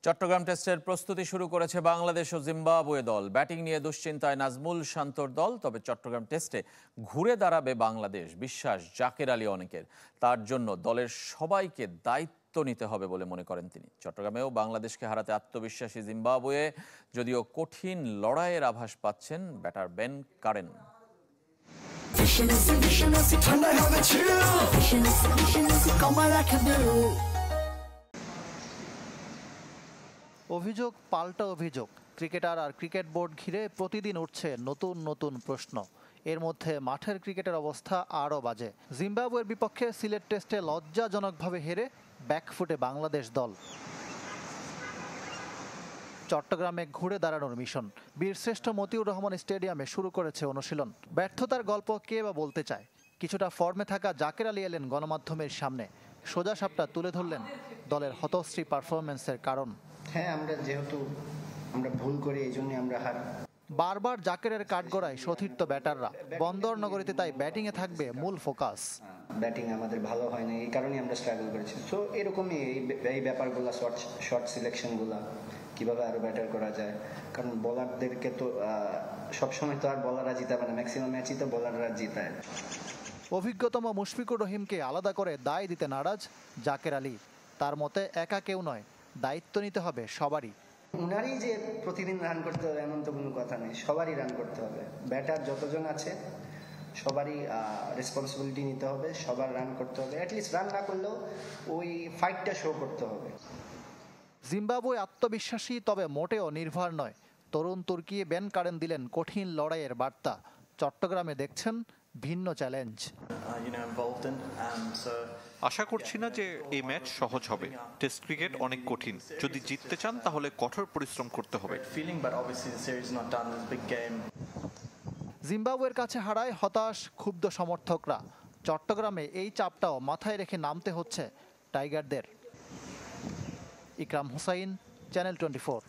চট্টগ্রাম টেস্টের প্রস্তুতি শুরু করেছে বাংলাদেশ ও জিম্বাবুয়ে দল। ব্যাটিং নিয়ে দুশ্চিন্তায় নাজমুল শান্তর দল। তবে চট্টগ্রাম টেস্টে ঘুরে দাঁড়াবে বাংলাদেশ, বিশ্বাস জাকের আলী অনেকের। তার জন্য দলের সবাইকে দায়িত্ব নিতে হবে বলে মনে করেন তিনি। চট্টগ্রামেও বাংলাদেশকে হারাতে আত্মবিশ্বাসী জিম্বাবুয়ে, যদিও কঠিন লড়াইয়ের আভাস পাচ্ছেন ব্যাটার বেন কারেন। অভিযোগ পাল্টা অভিযোগ। ক্রিকেটার আর ক্রিকেট বোর্ড ঘিরে প্রতিদিন উঠছে নতুন নতুন প্রশ্ন। এর মধ্যে মাঠের ক্রিকেটের অবস্থা আরও বাজে। জিম্বাবুয়ের বিপক্ষে সিলেট টেস্টে লজ্জাজনকভাবে হেরে ব্যাকফুটে বাংলাদেশ দল। চট্টগ্রামে ঘুরে দাঁড়ানোর মিশন। বীরশ্রেষ্ঠ মতিউর রহমান স্টেডিয়ামে শুরু করেছে অনুশীলন। ব্যর্থতার গল্প কে বা বলতে চায়। কিছুটা ফর্মে থাকা জাকের আলী এলেন গণমাধ্যমের সামনে, সোজা সাপটা তুলে ধরলেন দলের হতশ্রী পারফরমেন্সের কারণ। হ্যাঁ, আমরা ভুল করি, এই জন্য আমরা হার। বারবার জাকেরের কাঠগড়ায় সতীর্থ ব্যাটাররা। বন্দর নগরীতে তাই ব্যাটিংয়ে থাকবে মূল ফোকাস। ব্যাটিং আমাদের ভালো হয় না, এই কারণেই আমরা স্ট্রাগল করেছি। সো এরকমই এই ব্যাপারগুলো, শর্ট সিলেকশনগুলো কিভাবে আরো বেটার করা যায়। কারণ বোলারদেরকে তো সবসময় তো আর বোলাররা জিতাবে না, ম্যাক্সিমাম ম্যাচই তো বোলাররা জিতায়। অভিজ্ঞতম মুশফিকুর রহিমকে আলাদা করে দায় দিতে নারাজ জাকের আলী। তার মতে একা কেউ নয়, দায়িত্ব নিতে হবে সবারই। উনারই যে প্রতিদিন রান করতে হবে এমন তো কোনো কথা নেই, সবারই রান করতে হবে। ব্যাটার যতজন আছে সবারই রেসপন্সিবিলিটি নিতে হবে, সবার রান করতে হবে। অ্যাটলিস্ট রান না করলেও ওই ফাইটটা শো করতে হবে। জিম্বাবুয়ে আত্মবিশ্বাসী, তবে মোটেও নির্ভর নয়। তরুণ তুর্কি বেন কারেন দিলেন কঠিন লড়াইয়ের বার্তা। চট্টগ্রামে দেখছেন ভিন্ন চ্যালেঞ্জ। আশা করছি না যে এই ম্যাচ সহজ হবে। টেস্ট ক্রিকেট অনেক কঠিন। যদি জিততে চান তাহলে কঠোর পরিশ্রম করতে হবে। জিম্বাবুয়ের কাছে হারায় হতাশ, ক্ষুব্ধ সমর্থকরা। চট্টগ্রামে এই চাপটাও মাথায় রেখে নামতে হচ্ছে টাইগারদের। ইকরাম হুসাইন, চ্যানেল 24।